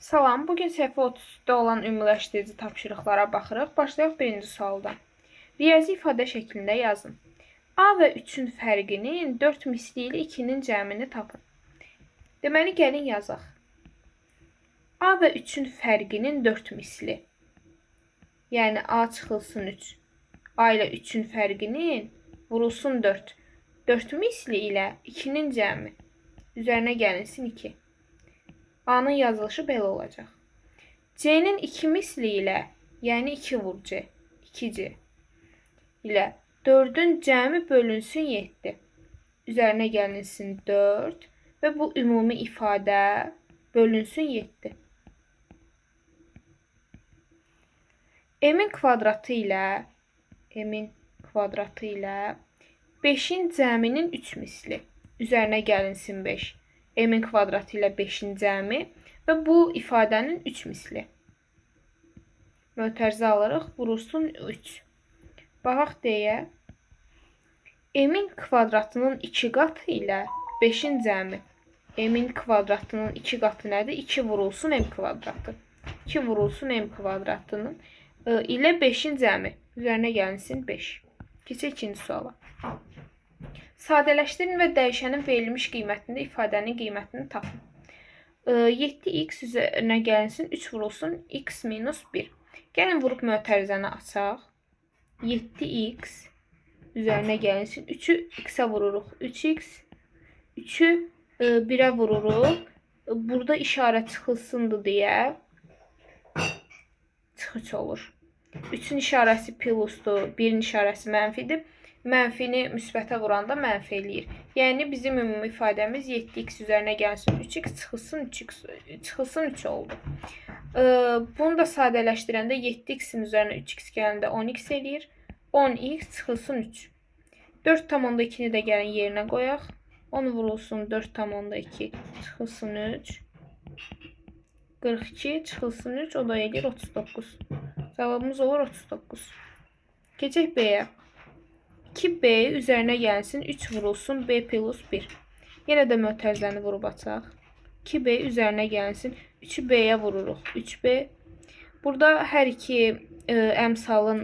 Salam, bugün səhifə 33-də olan ümumiləşdirici tapşırıqlara baxırıq. Başlayaq birinci sualdan. Riyazi ifadə şəklində yazın. A və 3-ün fərqinin 4 misli ilə 2-nin cəmini tapın. Deməli, gəlin yazaq. A və 3-ün fərqinin 4 misli. Yəni, A çıxılsın 3. A ilə 3-ün fərqinin vurulsun 4. 4 misli ilə 2-nin cəmi. Üzərinə gəlinsin 2. A-nın yazılışı belə olacaq. C-nin 2 misli ilə, yəni 2 vur C, 2C ilə 4-ün cəmi bölünsün 7. Üzərinə gəlinsin 4 və bu ümumi ifadə bölünsün 7. M-in kvadratı ilə 5-in cəminin 3 misli. Üzərinə gəlinsin 5. M-in kvadratı ilə 5-in cəmi və bu ifadənin 3 misli. Mötərizə alırıq, vurulsun 3. Baxaq deyə, M-in kvadratının 2 qatı ilə 5-in cəmi. M-in kvadratının 2 qatı nədir? 2 vurulsun M kvadratı. 2 vurulsun M kvadratının ilə 5-in cəmi. Üzərinə gəlinsin 5. Keçək ikinci suala. Sadələşdirin və dəyişənin verilmiş qiymətində ifadənin qiymətini tapın. 7x üzərinə gəlinsin 3 vurulsun x minus 1. Gəlin vurub mötərizəni açaq. 7x üzərinə gəlinsin 3-ü x-ə vururuq 3x. 3-ü 1-ə vururuq. Burada işarə çıxılsındır deyə çıxıç olur. 3-ün işarəsi plusdur, 1-in işarəsi mənfidir. Mənfini müsbətə vuranda mənfi eləyir. Yəni, bizim ümumi ifadəmiz 7x üzərinə gəlsin 3x, çıxılsın 3 oldu. Bunu da sadələşdirəndə 7x-in üzərinə 3x gələndə 10x eləyir. 10x çıxılsın 3. 4,2-ni də gəlin yerinə qoyaq. 10 vurulsun 4,2 çıxılsın 3. 42 çıxılsın 3, o da eləyir 39. Cavabımız olur 39. Keçək B-yə. 2b üzərinə gəlsin 3 vurulsun b plus 1. Yenə də mötərizəni vurub açaq. 2b üzərinə gəlsin 3-ü b-yə vururuq. 3b. Burada hər iki əmsalın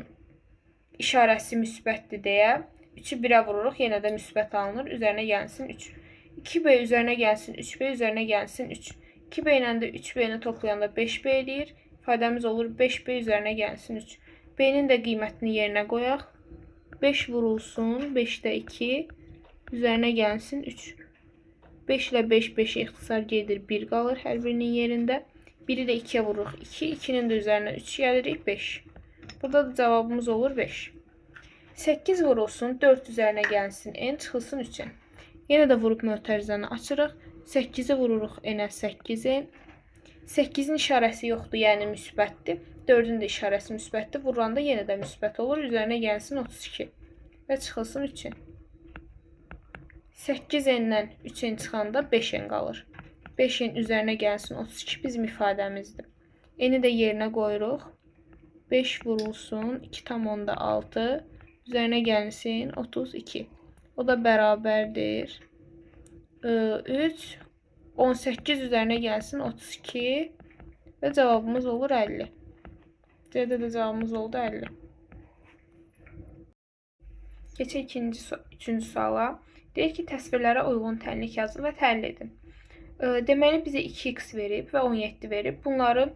işarəsi müsbətdir deyə 3-ü 1-ə vururuq. Yenə də müsbət alınır. Üzərinə gəlsin 3. 2b üzərinə gəlsin 3b üzərinə gəlsin 3. 2b ilə də 3b-ni toplayanda 5b eləyir. İfadəmiz olur 5b üzərinə gəlsin 3. B-nin də qiymətini yerinə qoyaq. 5 vurulsun, 5-də 2, üzərinə gəlsin 3. 5 ilə 5, 5-ə ixtisar gedir, 1 qalır hər birinin yerində. 1-i də 2-yə vururuq, 2, 2-nin də üzərinə 3 gəlirik, 5. Burada da cavabımız olur 5. 8 vurulsun, 4 üzərinə gəlsin, n çıxılsın 3-ə. Yenə də vurub mötərizəni açırıq. 8-i vururuq n-ə 8-i. 8-in işarəsi yoxdur, yəni müsbətdir. 4-ün də işarəsi müsbətdir. Vuranda yenə də müsbət olur. Üzərinə gəlsin 32 və çıxılsın 3-ün. 8n-dən 3n çıxanda 5n qalır. 5n üzərinə gəlsin 32 bizim ifadəmizdir. N-i də yerinə qoyuruq. 5 vurulsun 2,6 üzərinə gəlsin 32. O da bərabərdir 3. 18 üzərinə gəlsin 32 və cavabımız olur 50. C-də də cavabımız oldu 50. Keçək üçüncü suala. Deyir ki, təsvirlərə uyğun tənlik yazın və təhlil edin. Deməli, bizə 2x verib və 17 verib. Bunların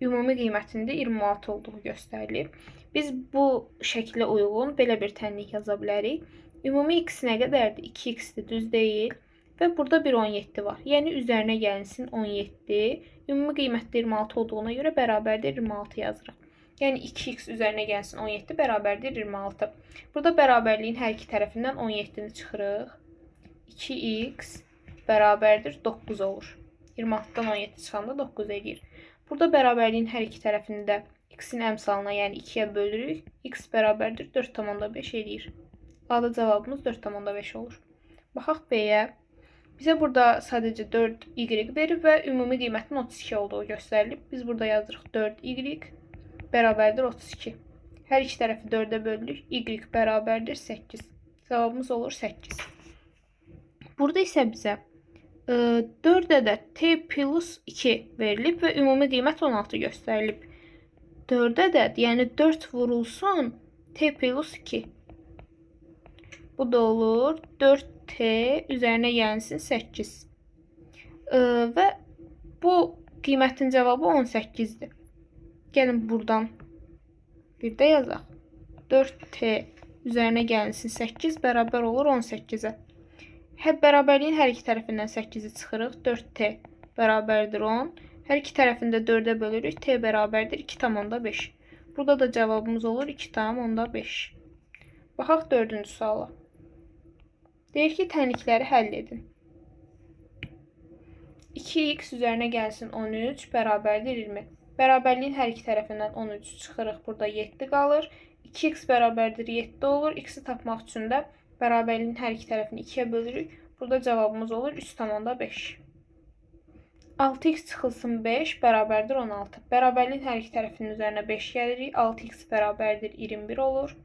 ümumi qiymətində 26 olduğu göstərilib. Biz bu şəklə uyğun belə bir tənlik yaza bilərik. Ümumi x nə qədərdir? 2x-dir, düz deyil. Və burada bir 17 var. Yəni, üzərinə gəlinsin 17. Ümumi qiymətdə 26 olduğuna görə bərabərdir 26 yazırıq. Yəni, 2x üzərinə gəlsin 17 bərabərdir 26. Burada bərabərliyin hər iki tərəfindən 17-ni çıxırıq. 2x bərabərdir 9 olur. 26-dan 17 çıxanda 9 eləyir. Burada bərabərliyin hər iki tərəfini də x-in əmsalına, yəni 2-yə bölürük. X bərabərdir 4,5 eləyir. A-da cavabımız 4,5 olur. Baxaq B-yə. Bizə burada sadəcə 4y verib və ümumi qiymətin 32 olduğu göstərilib. Biz burada yazırıq 4y bərabərdir 32. Hər iki tərəfi 4-ə bölürük. Y bərabərdir 8. Cavabımız olur 8. Burada isə bizə 4 ədəd t plus 2 verilib və ümumi qiymət 16 göstərilib. 4 ədəd, yəni 4 vurulsun t plus 2. Bu da olur 4t üzərinə gəlsin 8. Və bu qiymətin cavabı 18-dir. Gəlin buradan bir də yazaq. 4t üzərinə gəlsin 8 bərabər olur 18-ə. Bərabərliyin hər iki tərəfindən 8-i çıxırıq. 4t bərabərdir 10. Hər iki tərəfində 4-ə bölürük. T bərabərdir 2,5. Burada da cavabımız olur 2,5. Baxaq 4-cü suala. Deyir ki, tənlikləri həll edin. 2x üzərinə gəlsin 13 bərabərdir 20. Bərabərliyin hər iki tərəfindən 13 çıxırıq. Burada 7 qalır. 2x bərabərdir 7 olur. X-i tapmaq üçün də bərabərliyin hər iki tərəfini 2-yə bölürük. Burada cavabımız olur 3,5. 6x çıxılsın 5 bərabərdir 16. Bərabərliyin hər iki tərəfinin üzərinə 5 gəlirik. 6x bərabərdir 21 olur.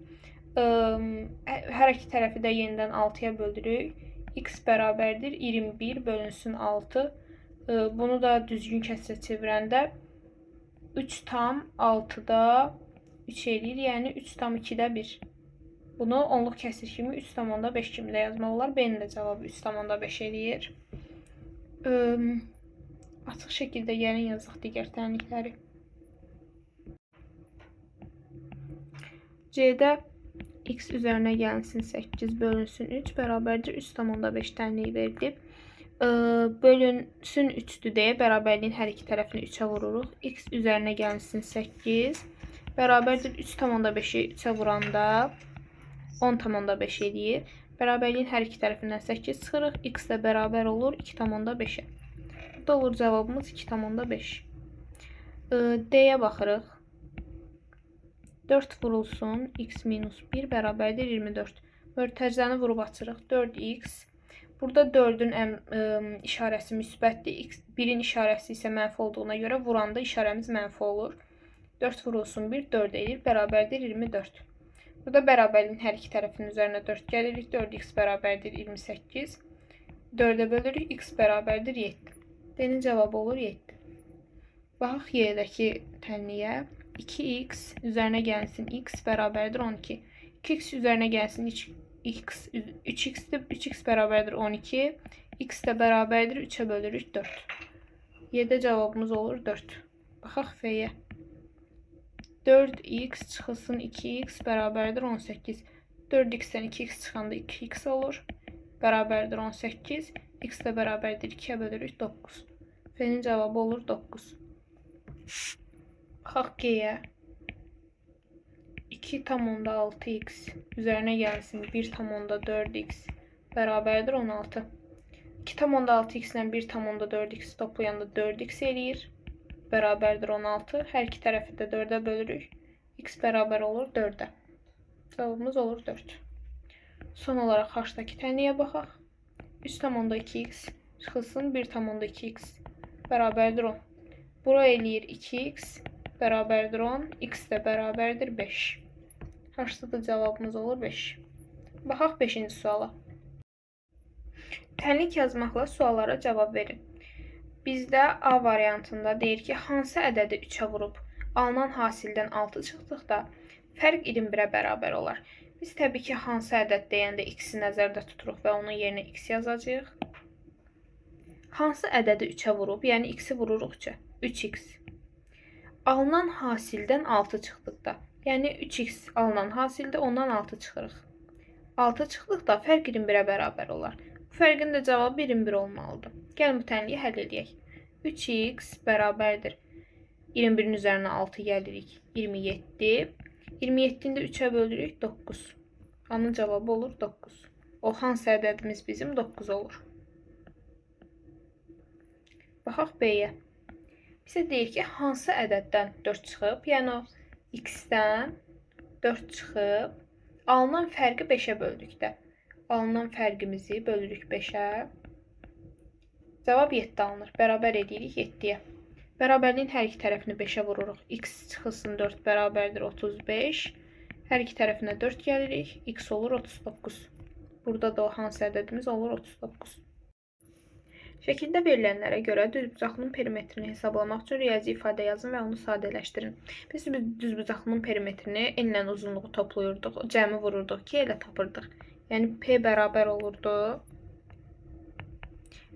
Hər iki tərəfi də yenidən 6-ya bölürük. X bərabərdir 21 bölünsün 6. Bunu da düzgün kəsrə çevirəndə 3,6-da 3 eləyir, yəni 3,2-də 1. Bunu onluq kəsir kimi 3,5 kimi də yazmaq olar. B-nin də cavabı 3,5 eləyir. Açıq şəkildə gəlin yazaq digər tənlikləri. C-də x üzərinə gəlsin 8 bölünsün 3 bərabərdir 3,5 tənliyi verilib. Bölünsün 3-dür deyə bərabərliyin hər iki tərəfini 3-ə vururuq. X üzərinə gəlsin 8 bərabərdir 3,5-i 3-ə vuranda 10,5 eləyir. Bərabərliyin hər iki tərəfindən 8 çıxırıq. X də bərabər olur 2,5-ə. Bu da olur cavabımız 2,5. D-yə baxırıq. 4 vurulsun x minus 1 bərabərdir 24. Mörtəzəni vurub açırıq. 4x. Burada 4-ün işarəsi müsbətdir. 1-in işarəsi isə mənfi olduğuna görə vuranda işarəmiz mənfi olur. 4 vurulsun 1, 4 eləyir. Bərabərdir 24. Burada bərabərliyin hər iki tərəfinin üzərinə 4 gəlirik. 4x bərabərdir 28. 4-ə bölürük. X bərabərdir 7. D-nin cavabı olur 7. Baxaq Y-dəki tənliyə. 2x üzərinə gəlsin x bərabərdir 12. 2x üzərinə gəlsin x 3x-dir. 3x bərabərdir 12. X də bərabərdir 3-ə bölürük 4. Y-də cavabımız olur 4. Baxaq F-yə. 4x çıxılsın 2x bərabərdir 18. 4x-dən 2x çıxanda 2x olur. Bərabərdir 18. X də bərabərdir 2-yə bölürük 9. F-nin cavabı olur 9. Baxaq G-yə. 2,6x üzərinə gəlsin 1,4x bərabərdir 16. 2,6x ilə 1,4x toplayanda 4x eləyir. Bərabərdir 16. Hər iki tərəfi də 4-ə bölürük. X bərabər olur 4-ə. Cavabımız olur 4. Son olaraq H-dakı tənliyə baxaq. 3,2x çıxılsın 1,2x bərabərdir 10. Bura eləyir 2x bərabərdir 10. X də bərabərdir 5. H-da da cavabımız olur 5. Baxaq 5-ci suala. Tənlik yazmaqla suallara cavab verin. Bizdə A variantında deyir ki, hansı ədədi 3-ə vurub alınan hasildən 6 çıxdıqda fərq 21-ə bərabər olar. Biz təbii ki, hansı ədəd deyəndə x-i nəzərdə tuturuq və onun yerinə x yazacağıq. Hansı ədədi 3-ə vurub, yəni x-i vururuq 3-ə. 3x. Alınan hasildən 6 çıxdıqda, yəni 3x alınan hasildə ondan 6 çıxırıq. 6 çıxdıqda fərq 21-ə bərabər olar. Bu fərqin də cavabı 21 olmalıdır. Gəlin bu tənliyi həll edək. 3x bərabərdir. 21-in üzərinə 6 gəlirik. 27. 27-ni də 3-ə bölürük 9. Onun cavabı olur 9. O hansı ədədimiz bizim 9 olur. Baxaq B-yə. Bizə deyir ki, hansı ədəddən 4 çıxıb, yəni o x-dən 4 çıxıb, alınan fərqi 5-ə böldükdə. Alınan fərqimizi bölürük 5-ə. Cavab 7 alınır. Bərabər edirik 7-yə. Bərabərliyin hər iki tərəfini 5-ə vururuq. X çıxılsın 4 bərabərdir 35. Hər iki tərəfinə 4 gəlirik. X olur 39. Burada da o hansı ədədimiz olur 39. Şəkildə verilənlərə görə düzbucaqlının perimetrini hesablamaq üçün riyazi ifadə yazın və onu sadələşdirin. Biz düzbucaqlının perimetrini n ilə uzunluğu toplayırdıq, cəmi vururduq ki, elə tapırdıq. Yəni P bərabər olurdu.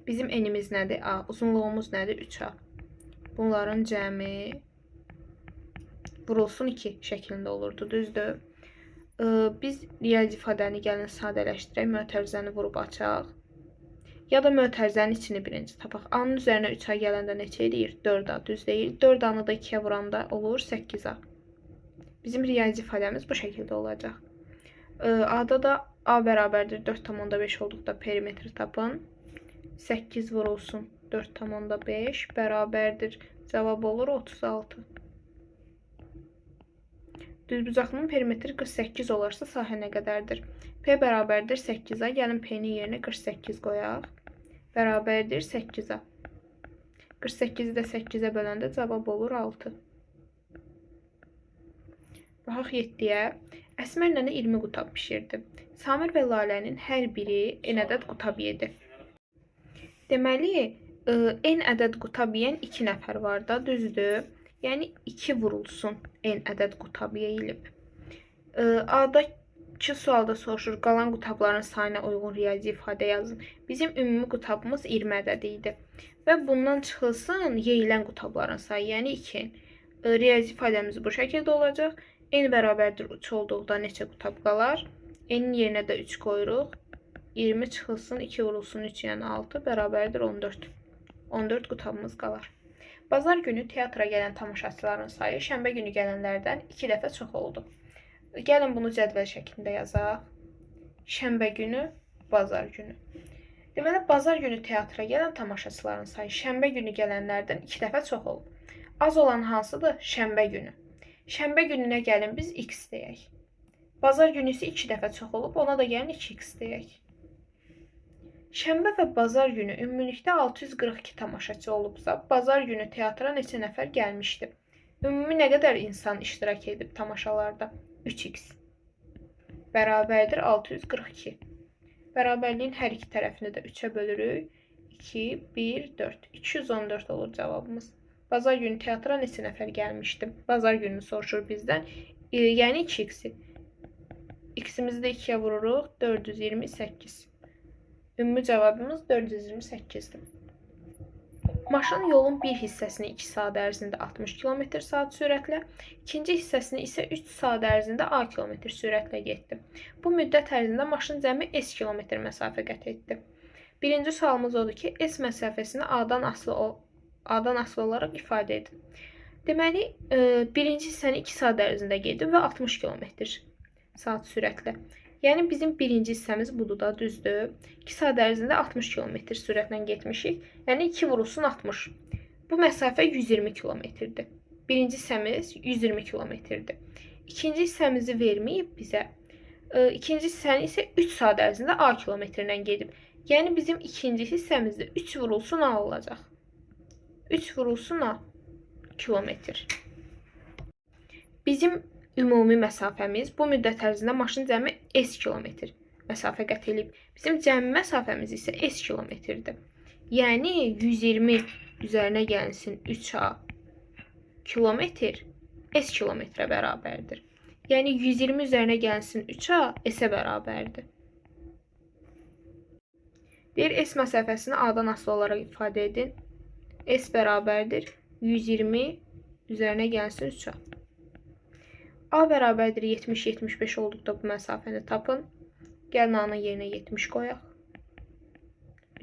Bizim n-imiz nədir? A. Uzunluğumuz nədir? 3A. Bunların cəmi vurulsun 2 şəklində olurdu, düzdür? Biz riyazi ifadəni gəlin sadələşdirək, mötərizəni vurub açaq. Ya da mötərizənin içini birinci tapaq. A-nın üzərinə 3A gələndə neçə edir? 4A, düz deyil. 4A-nı da 2-yə vuranda olur 8A. Bizim riyazi ifadəmiz bu şəkildə olacaq. A-da da A bərabərdir 4,5 olduqda perimetri tapın. 8 vurulsun 4,5 bərabərdir. Cavab olur 36. Düzbucaqlının perimetri 48 olarsa sahə nə qədərdir? P bərabərdir 8A. Gəlin P-nin yerinə 48 qoyaq. Bərabərdir 8A. 48-i də 8-ə böləndə cavab olur 6. Baxaq 7-yə. Əsmər nənə 20 qutab bişirdi. Samir və Lalənin hər biri n ədəd qutab yedi. Deməli, n ədəd qutab yeyən 2 nəfər var da, düzdür? Yəni 2 vurulsun n ədəd qutab yeyilib. A-dakı sualda soruşur, qalan qutabların sayına uyğun riyazi ifadə yazın. Bizim ümumi qutabımız 20 ədədi idi. Və bundan çıxılsın yeyilən qutabların sayı, yəni 2n. Riyazi ifadəmiz bu şəkildə olacaq. N bərabərdir 3 olduqda neçə qutab qalar? N-in yerinə də 3 qoyuruq. 20 çıxılsın, 2 vurulsun 3, yəni 6 bərabərdir 14. 14 qutabımız qalar. Bazar günü teatra gələn tamaşaçıların sayı şənbə günü gələnlərdən 2 dəfə çox oldu. Gəlin bunu cədvəl şəklində yazaq. Şənbə günü, bazar günü. Deməli, bazar günü teatra gələn tamaşaçıların sayı şənbə günü gələnlərdən 2 dəfə çox olub. Az olan hansıdır? Şənbə günü. Şənbə gününə gəlin biz x deyək. Bazar günü isə 2 dəfə çox olub, ona da gəlin 2x deyək. Şənbə və bazar günü ümumilikdə 642 tamaşaçı olubsa, bazar günü teatra neçə nəfər gəlmişdi? Ümumi nə qədər insan iştirak edib tamaşalarda? 3x bərabərdir 642. Bərabərliyin hər iki tərəfini də 3-ə bölürük. 2, 1, 4. 214 olur cavabımız. Bazar günü teatra neçə nəfər gəlmişdi? Bazar gününü soruşur bizdən. Yəni 2x-i. X-imizi də 2-yə vururuq. 428. Ümumi cavabımız 428'dir. Maşın yolun bir hissəsini 2 saat ərzində 60 km/saat sürətlə, ikinci hissəsini isə 3 saat ərzində A km sürətlə getdi. Bu müddət ərzində maşın cəmi S kilometr məsafə qət etdi. Birinci sualımız odur ki, S məsafəsini A'dan asılı olaraq ifadə edin. Deməli, birinci hissəni 2 saat ərzində gedib və 60 km/saat sürətlə. Yəni bizim birinci hissəmiz budur da, düzdür. 2 saat ərzində 60 km sürətlə getmişik. Yəni 2 vurulsun 60. Bu məsafə 120 kilometrdir. Birinci hissəmiz 120 kilometrdir. İkinci hissəmizi verməyib bizə. İkinci hissəni isə 3 saat ərzində A kilometrlə gedib. Yəni bizim ikinci hissəmizdə 3 vurulsun A olacaq. 3 vurulsun A kilometr. Bizim ümumi məsafəmiz bu müddət ərzində maşın cəmi S kilometr məsafə qət edib. Bizim cəmi məsafəmiz isə S kilometrdir. Yəni 120 üzərinə gəlsin 3A kilometr S kilometrə bərabərdir. Yəni 120 üzərinə gəlsin 3A S-ə bərabərdir. Deyir S məsafəsini A'dan asılı olaraq ifadə edin. S bərabərdir 120 üzərinə gəlsin 3A. A bərabərdir 70-75 olduqda bu məsafəni tapın. Gəlin A-nın yerinə 70 qoyaq.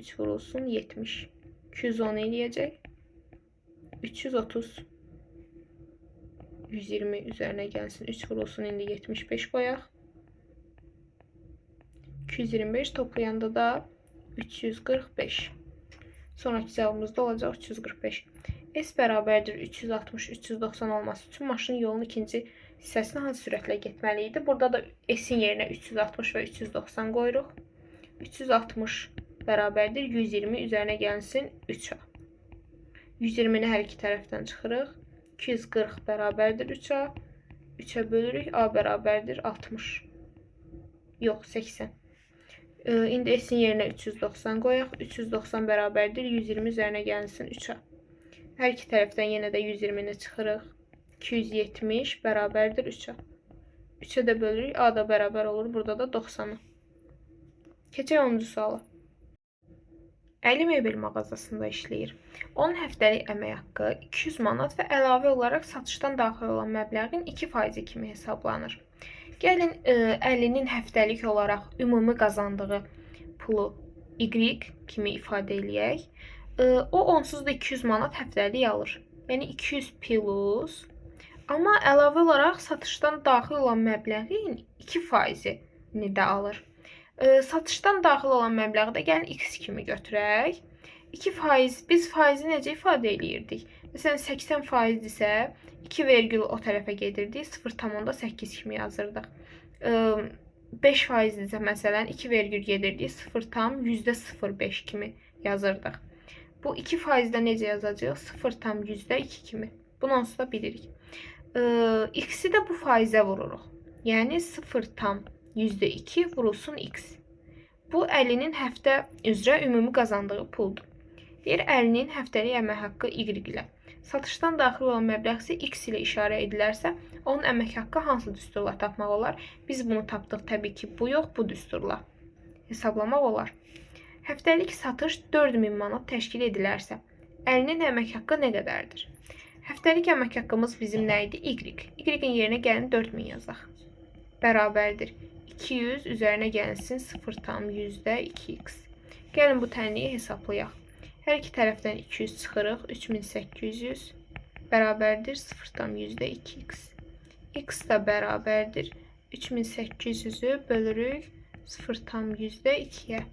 3 vurulsun 70. 210 eləyəcək. 330. 120 üzərinə gəlsin. 3 vurulsun indi 75 qoyaq. 225 toplayanda da 345. Sonraki cavabımız da olacaq 345. S bərabərdir 360, 390 olması üçün maşın yolun ikinci hissəsini hansı sürətlə getməli idi? Burada da S-in yerinə 360 və 390 qoyuruq. 360 bərabərdir 120 üzərinə gəlsin 3A. 120-ni hər iki tərəfdən çıxırıq. 240 bərabərdir 3A. 3-ə bölürük. A bərabərdir 60. Yox, 80. İndi s-in yerinə 390 qoyaq. 390 bərabərdir 120 üzərinə gəlsin 3-a. Hər iki tərəfdən yenə də 120-ni çıxırıq. 270 bərabərdir 3-a. 3-ə də bölürük. A da bərabər olur. Burada da 90-ı. Keçək 10-cu suala. Əli mebel mağazasında işləyir. Onun həftəlik əmək haqqı 200 manat və əlavə olaraq satışdan daxil olan məbləğin 2% kimi hesablanır. Gəlin Əlinin həftəlik olaraq ümumi qazandığı pulu Y kimi ifadə eləyək. O onsuz da 200 manat həftəlik alır. Yəni 200 plus. Amma əlavə olaraq satışdan daxil olan məbləğin 2%-ni də alır. Satışdan daxil olan məbləği də gəlin x kimi götürək. 2%, biz faizi necə ifadə eləyirdik? Məsələn, 80% isə 2 vergül o tərəfə gedirdik, 0,8 kimi yazırdıq. 5% isə məsələn 2 vergül gedirdik, 0,05 kimi yazırdıq. Bu 2%-də necə yazacağıq? 0,2 kimi. Bunu onsuz da bilirik. X-i də bu faizə vururuq. Yəni 0,2 vurulsun x. Bu Əlinin həftə üzrə ümumi qazandığı puldur. Deyir, Əlinin həftəlik əmək haqqı Y ilə. Satışdan daxil olan məbləğ isə x ilə işarə edilərsə, onun əmək haqqı hansı düsturla tapmaq olar? Biz bunu tapdıq təbii ki, bu yox, bu düsturla hesablamaq olar. Həftəlik satış 4000 manat təşkil edilərsə, Əlinin əmək haqqı nə qədərdir? Həftəlik əmək haqqımız bizim nə idi? Y. Y-in yerinə gəlin 4000 yazaq. Bərabərdir. 200 üzərinə gəlsin 0,2x. Gəlin bu tənliyi hesablayaq. Hər iki tərəfdən 200 çıxırıq. 3800 bərabərdir 0,2x. X da bərabərdir 3800-ü bölürük 0,2-yə.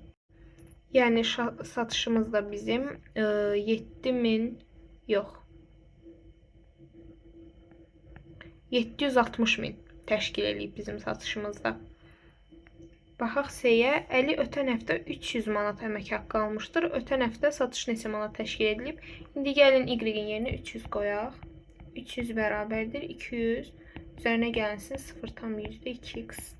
Yəni satışımız da bizim 7000 yox. 760 min təşkil edib bizim satışımızda. Baxaq S-yə. Əli ötən həftə 300 manat əmək haqqı almışdır. Ötən həftə satış neçə manat təşkil edilib? İndi gəlin Y-in yerinə 300 qoyaq. 300 bərabərdir 200. Üzərinə gəlsin 0,2x.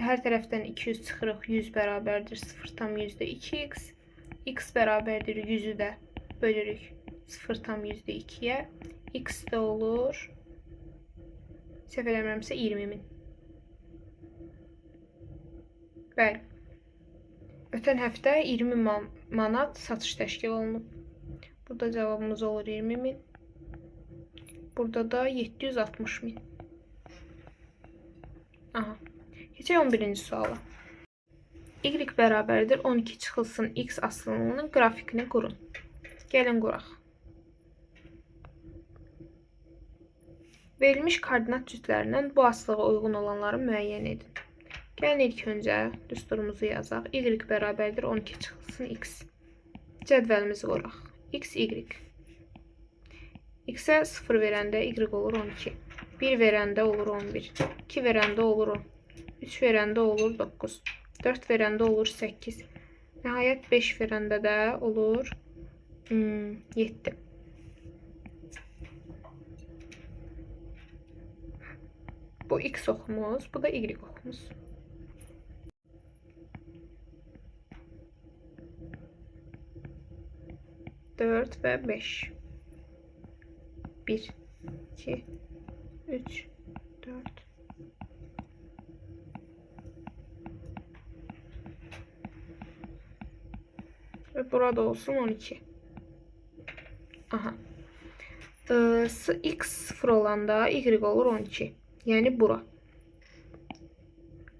Hər tərəfdən 200 çıxırıq. 100 bərabərdir 0,2x. X bərabərdir 100-ü də bölürük 0,2-yə. X də olur. Səhv eləmirəmsə 20.000. Bəli. Ötən həftə 20 manat satış təşkil olunub. Burada cavabımız olur 20.000. Burada da 760.000. Aha. Keçək 11-ci suala. Y bərabərdir 12 çıxılsın x asılılığının qrafikini qurun. Gəlin quraq. Verilmiş koordinat cütlərindən bu asılığa uyğun olanları müəyyən edin. Gəlin ilk öncə düsturumuzu yazaq. Y bərabərdir 12 çıxılsın x. Cədvəlimizi quraq. X, Y. X-ə 0 verəndə Y olur 12. 1 verəndə olur 11. 2 verəndə olur 10. 3 verəndə olur 9. 4 verəndə olur 8. Nəhayət 5 verəndə də olur 7. Bu x oxumuz, bu da y oxumuz. Dört və 5. 1, 2, 3, 4. Ve burada olsun 12. Aha. X 0 olanda y olur 12. Yani bura.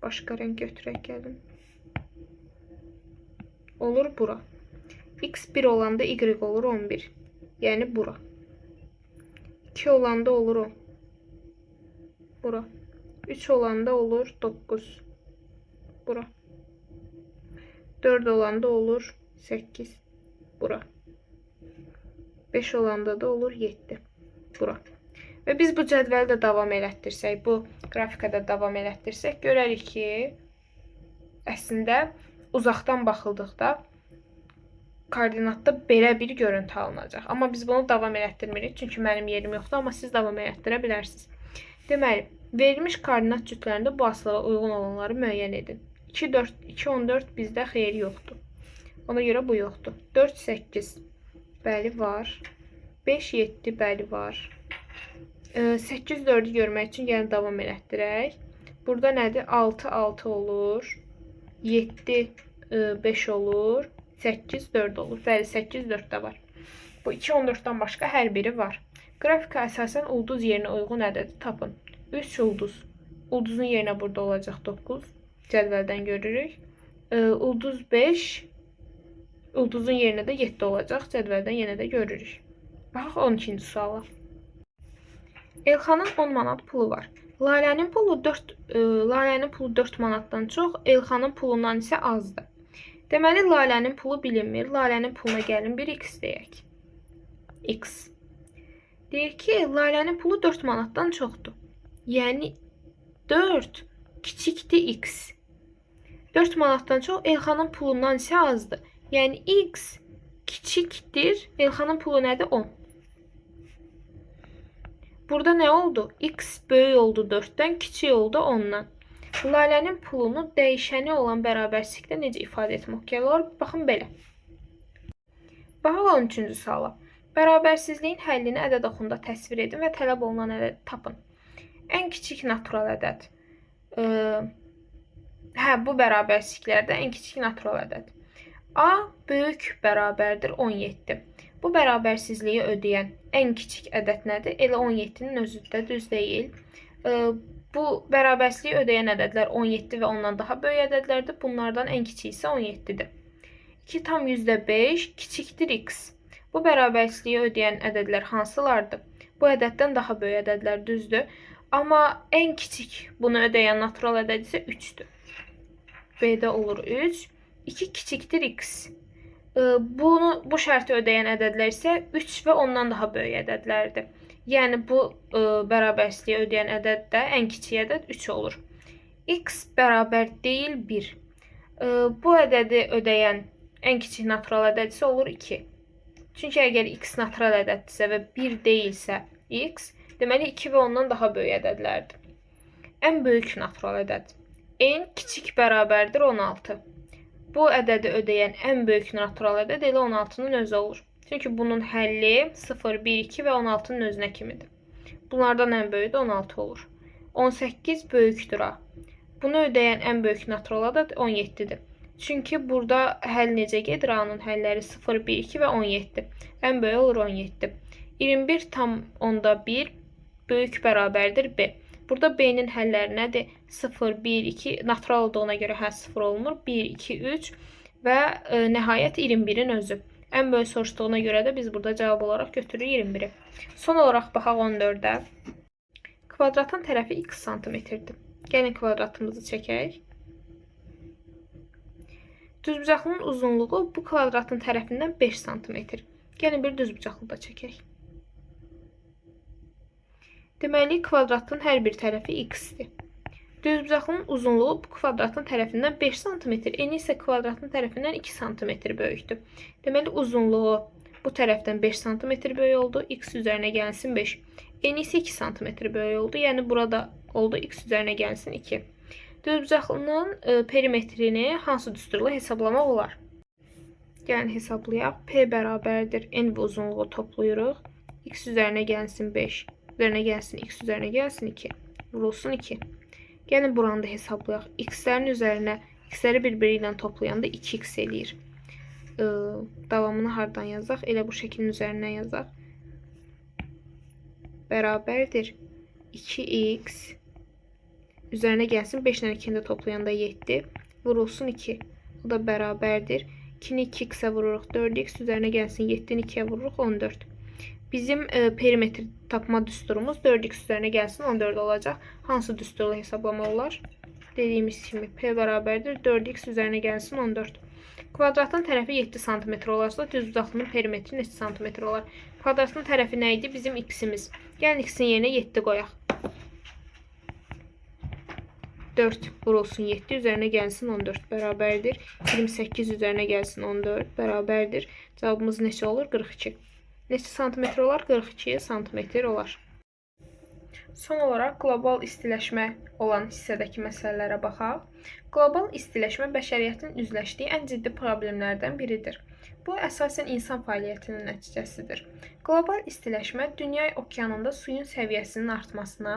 Başka renk götürək gəlin. Olur bura. X 1 olanda y olur 11. Yani bura. 2 olanda olur 10. Bura. 3 olanda olur 9. Bura. 4 olanda olur 8. Bura. 5 olanda da olur 7. Bura. Və biz bu cədvəli davam elətdirsək, bu qrafikada davam elətdirsək, görərik ki, əslində uzaqdan baxıldıqda koordinatda belə bir görüntü alınacaq. Amma biz bunu davam elətdirmirik, çünki mənim yerim yoxdur, amma siz davam elətdirə bilərsiniz. Deməli, verilmiş koordinat cütlərində bu asılığa uyğun olanları müəyyən edin. 2, 4, 2, 14 bizdə xeyir yoxdur. Ona görə bu yoxdur. 4, 8. Bəli, var. 5, 7. Bəli, var. 8, 4'ü görmək üçün gəlin davam elətdirək. Burada nədir? 6, 6 olur. 7, 5 olur. 8, 4 olur. Bəli, 8, 4 də var. Bu 2, 14'dan başqa hər biri var. Qrafika əsasən ulduz yerinə uyğun ədədi tapın. 3 ulduz. Ulduzun yerinə burada olacaq 9. Cədvəldən görürük. Ulduz 5. Ulduzun yerinə də 7 olacaq. Cədvəldən yenə də görürük. Baxaq 12-ci suala. Elxanın 10 manat pulu var. Lalənin pulu 4 manatdan çox, Elxanın pulundan isə azdır. Deməli, Lalənin pulu bilinmir. Lalənin puluna gəlin bir x deyək. X. Deyir ki, Lalənin pulu 4 manatdan çoxdur. Yəni 4 kiçikdir x. 4 manatdan çox, Elxanın pulundan isə azdır. Yəni x kiçikdir. Elxanın pulu nədir? 10. Burada nə oldu? X böyük oldu 4'dən, kiçik oldu 10'dan. Lalənin pulunu dəyişəni olan bərabərsizlikdə necə ifadə etmək olar? Baxın belə. Baxaq 13-cü suala. Bərabərsizliyin həllini ədəd oxunda təsvir edin və tələb olunan ədədi tapın. Ən kiçik natural ədəd. Bu bərabərsizliklərdə ən kiçik natural ədəd. A böyük bərabərdir 17. Bu bərabərsizliyi ödəyən ən kiçik ədəd nədir? Elə 17'nin özüdür, düz deyil. Bu bərabərsizliyi ödəyən ədədlər 17 və ondan daha böyük ədədlərdir. Bunlardan ən kiçik isə 17'dir. 2 tam %5 kiçikdir x. Bu bərabərsizliyi ödəyən ədədlər hansılardır? Bu ədəddən daha böyük ədədlər, düzdür. Amma ən kiçik bunu ödəyən natural ədəd isə 3'dür. B'də olur 3. 2 kiçikdir x. Bu şərti ödəyən ədədlər isə 3 və ondan daha böyük ədədlərdir. Yəni bu bərabərsizliyi ödəyən ədəd də ən kiçik ədəd 3 olur. X bərabər deyil 1. Bu ədədi ödəyən ən kiçik natural ədəd isə olur 2. Çünki əgər x natural ədəddirsə və 1 deyilsə x, deməli 2 və ondan daha böyük ədədlərdir. Ən böyük natural ədəd. N kiçik bərabərdir 16. Bu ədədi ödəyən ən böyük natural ədəd elə 16'nın özü olur. Çünki bunun həlli 0, 1, 2 və 16'nın özünə kimidir. Bunlardan ən böyüyü də 16 olur. 18 böyükdür A. Bunu ödəyən ən böyük natural ədəd 17'dir. Çünki burada həll necə gedir? A'nın həlləri 0, 1, 2 və 17. Ən böyük olur 17. 21 tam onda 1 böyük bərabərdir B. Burada B'nin həlləri nədir? 0, 1, 2 natural olduğuna görə 0 olmur. 1, 2, 3 və nəhayət 21'in özü. Ən böyük soruşduğuna görə də biz burada cavab olaraq götürürük 21'i. Son olaraq baxaq 14'ə. Kvadratın tərəfi x santimetrdir. Gəlin kvadratımızı çəkək. Düzbucaqlının uzunluğu bu kvadratın tərəfindən 5 santimetr. Gəlin bir düzbucaqlı da çəkək. Deməli, kvadratın hər bir tərəfi x-dir. Düzbucaqlının uzunluğu bu kvadratın tərəfindən 5 cm, eni isə kvadratın tərəfindən 2 cm böyükdür. Deməli, uzunluğu bu tərəfdən 5 cm böyük oldu, x üzərinə gəlsin 5. Eni isə 2 cm böyük oldu, yəni burada oldu x üzərinə gəlsin 2. Düzbucaqlının perimetrini hansı düsturla hesablamaq olar? Gəlin hesablayaq. P bərabərdir n və uzunluğu toplayırıq. X üzərinə gəlsin 5. Üzərinə gəlsin, x üzərinə gəlsin 2. Vurulsun 2. Gəlin buranı da hesablayaq. X'lərin üzərinə, x'ləri bir-biri ilə toplayanda 2x eləyir. Davamını hardan yazaq? Elə bu şəklin üzərinə yazaq. Bərabərdir 2x. Üzərinə gəlsin 5 ilə 2'ni də toplayanda 7. Vurulsun 2. O da bərabərdir. 2'ni 2x'ə vururuq 4x. Üzərinə gəlsin 7'ni 2'yə vururuq 14. Bizim perimetri tapma düsturumuz 4x üzərinə gəlsin 14 olacaq. Hansı düsturla hesablama olar? Dediyimiz kimi P bərabərdir 4x üzərinə gəlsin 14. Kvadratın tərəfi 7 cm olarsa düzbucaqlının perimetri neçə cm olar? Kvadratın tərəfi nə idi? Bizim x-imiz. Gəlin x-in yerinə 7 qoyaq. 4 vurulsun 7 üzərinə gəlsin 14 bərabərdir. 28 üzərinə gəlsin 14 bərabərdir. Cavabımız neçə olur? 42. Neçə santimetr olar? 42 santimetr olar. Son olaraq qlobal istiləşmə olan hissədəki məsələlərə baxaq. Qlobal istiləşmə bəşəriyyətin üzləşdiyi ən ciddi problemlərdən biridir. Bu, əsasən insan fəaliyyətinin nəticəsidir. Qlobal istiləşmə dünya okeanında suyun səviyyəsinin artmasına,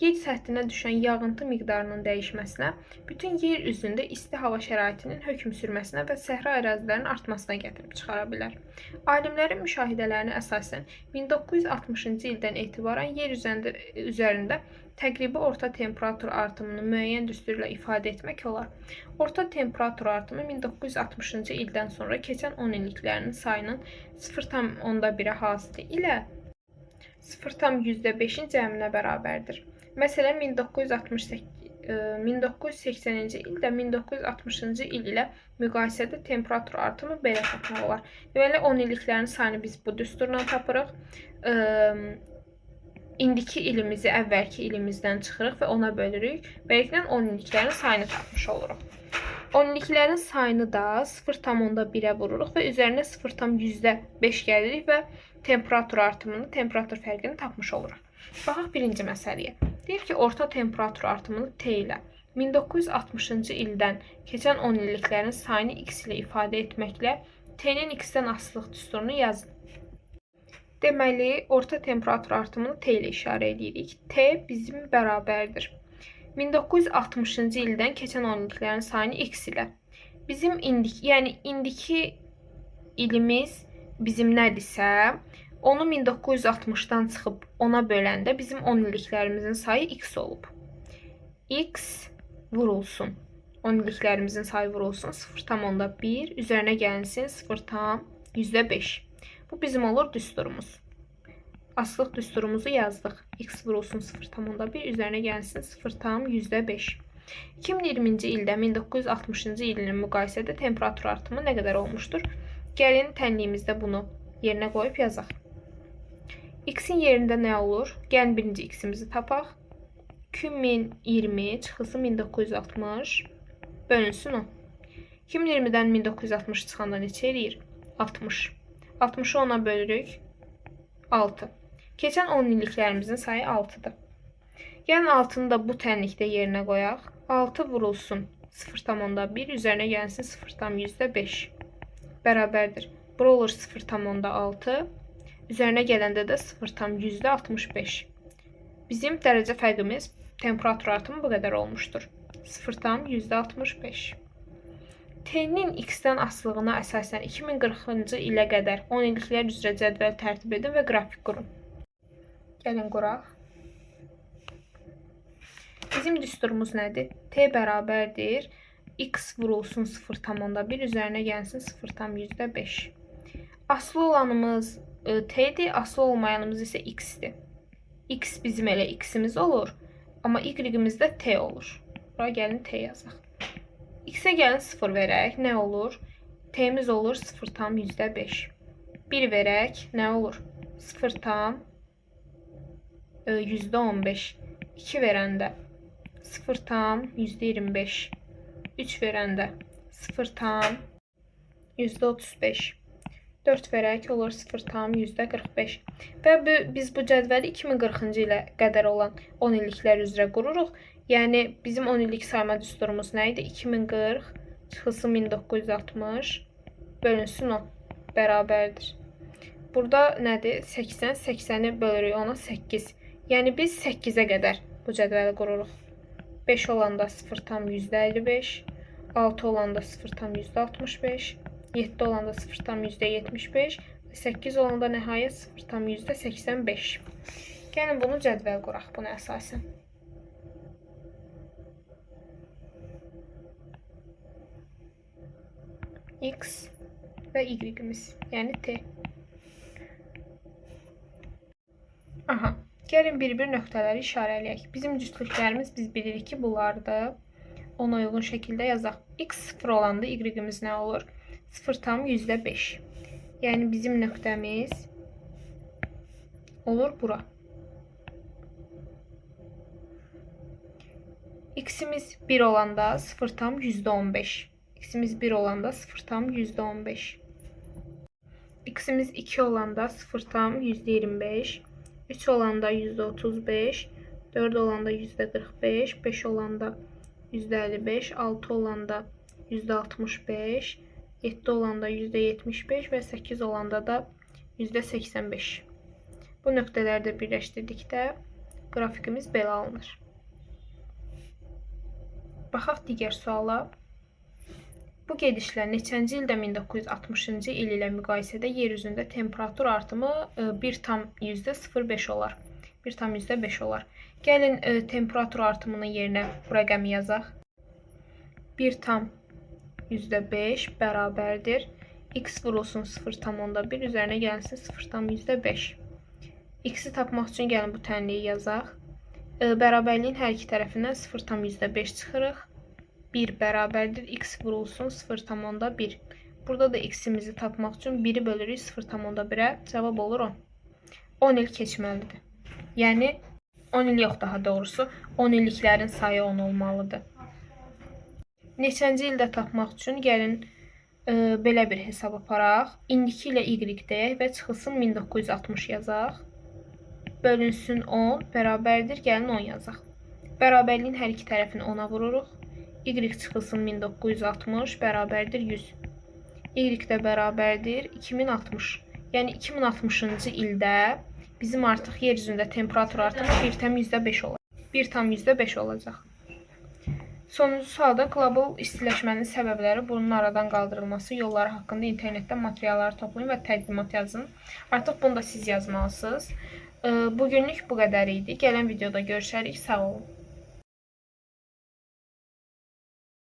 yer səthinə düşən yağıntı miqdarının dəyişməsinə, bütün yer üzündə isti hava şəraitinin hökm sürməsinə və səhra ərazilərinin artmasına gətirib çıxara bilər. Alimlərin müşahidələrinə əsasən 1960-cı ildən etibarən yer üzərində təqribi orta temperatur artımını müəyyən düsturla ifadə etmək olar. Orta temperatur artımı 1960-cı ildən sonra keçən 10 illiklərinin sayının 0,1-ə hasili ilə 0,5-in cəminə bərabərdir. Məsələn, 1980-ci ildə 1960-cı il ilə müqayisədə temperatur artımı belə tapmaq olar. Deməli, 10 illiklərin sayını biz bu düsturla tapırıq. İndiki ilimizi əvvəlki ilimizdən çıxırıq və ona bölürük. Beləliklə 10 illiklərin sayını tapmış oluruq. 10 illiklərin sayını da 0,1-ə vururuq və üzərinə 0,5 gəlirik və temperatur artımını, temperatur fərqini tapmış oluruq. Baxaq birinci məsələyə. Deyir ki, orta temperatur artımını T ilə 1960-cı ildən keçən 10 illiklərin sayını x ilə ifadə etməklə T-nin x-dən asılılıq düsturunu yazın. Deməli, orta temperatur artımını T ilə işarə edirik. T bizim bərabərdir 1960-cı ildən keçən 10 illiklərin sayını x ilə. Bizim indiki ilimiz bizim nədirsə, onu 1960-dan çıxıb ona böləndə bizim 10 illiklərimizin sayı x olub. X vurulsun. 10 illiklərimizin sayı vurulsun 0,1, üzərinə gəlsin 0,5. Bu bizim olur düsturumuz. Asılıq düsturumuzu yazdıq. X vurulsun 0,1, üzərinə gəlsin 0,5. 2020-ci ildə 1960-cı ilin müqayisədə temperatur artımı nə qədər olmuşdur? Gəlin tənliyimizdə bunu yerinə qoyub yazaq. X-in yerində nə olur? Gəlin birinci x-imizi tapaq. 2020 çıxılsın 1960 bölünsün 10. 2020-dən 1960 çıxanda neçə eləyir? 60. 60'ı 10'a bölürük. 6. Keçən 10 illiklərimizin sayı 6'dır. Yəni 6'nı da bu tənlikdə yerinə qoyaq. 6 vurulsun 0,1, üzərinə gəlsin 0,5. Bərabərdir. Bura olur 0,6. Üzərinə gələndə də 0,65. Bizim dərəcə fərqimiz, temperatur artımı bu qədər olmuşdur. 0,65. T-nin x-dən asılılığına əsasən 2040-cı ilə qədər 10 illiklər üzrə cədvəl tərtib edin və qrafik qurun. Gəlin quraq. Bizim düsturumuz nədir? T bərabərdir. X vurulsun 0,1, üzərinə gəlsin 0,5. Asılı olanımız T'dir, asılı olmayanımız isə x-dir. X bizim elə x-imiz olur, amma y-imizdə T olur. Bura gəlin T yazaq. X-ə gəlin 0 verək, nə olur? T'miz olur 0,5. 1 verək, nə olur? 0,15. 2 verəndə 0,25. 3 verəndə 0,35. 4 verək olur 0,45. Və biz bu cədvəli 2040-cı ilə qədər olan 10 illiklər üzrə qururuq. Yəni bizim 10 illik sayma düsturumuz nə idi? 2040 çıxılsın 1960 bölünsün 10 bərabərdir. Burada nədir? 80. 80'i bölürük ona 8. Yəni biz 8'ə qədər bu cədvəli qururuq. 5 olanda 0,55, 6 olanda 0,65, 7 olanda 0,75 və 8 olanda nəhayət 0,85. Gəlin bunu cədvəl quraq buna əsasən. X və y-imiz, yəni T. Aha, gəlin bir-bir nöqtələri işarələyək. Bizim cütlüklərimiz biz bilirik ki, bunlardır. Ona uyğun şəkildə yazaq. X 0 olanda y-imiz nə olur? 0,5. Yəni bizim nöqtəmiz olur bura. X-imiz 1 olanda 0,15. X'imiz 1 olanda 0,15. X'imiz 2 olanda 0,25. 3 olanda %35. 4 olanda %45, 5 olanda %55, 6 olanda %65, 7 olanda %75 və 8 olanda da %85. Bu nöqtələri də birləşdirdikdə qrafikimiz belə alınır. Baxaq digər suala. Bu gedişlə neçənci ildə 1960-cı il ilə müqayisədə yer üzündə temperatur artımı 1,05 olar. 1,5 olar. Gəlin temperatur artımının yerinə bu rəqəmi yazaq. 1,5 bərabərdir. X vurulsun 0,1 üzərinə gəlsin 0,5. X-i tapmaq üçün gəlin bu tənliyi yazaq. Bərabərliyin hər iki tərəfindən 0,5 çıxırıq. 1 bərabərdir. X vurulsun 0,1. Burada da X-imizi tapmaq üçün 1'i bölürük 0,1'ə. Cavab olur 10. 10 il keçməlidir. Yəni 10 il yox, daha doğrusu 10 illiklərin sayı 10 olmalıdır. Neçənci ildə tapmaq üçün gəlin belə bir hesab aparaq. İndiki ilə Y deyək və çıxılsın 1960 yazaq. Bölünsün 10 bərabərdir. Gəlin 10 yazaq. Bərabərliyin hər iki tərəfini 10'a vururuq. Y çıxılsın 1960 bərabərdir 100. Y də bərabərdir 2060. Yəni 2060-cı ildə bizim artıq yer üzündə temperatur artımı 1,5 olacaq. 1,5 olacaq. Sonuncu sualda qlobal istiləşmənin səbəbləri, bunun aradan qaldırılması, yolları haqqında internetdən materialları toplayın və təqdimat yazın. Artıq bunu da siz yazmalısınız. Bugünlük bu qədər idi. Gələn videoda görüşərik. Sağ olun.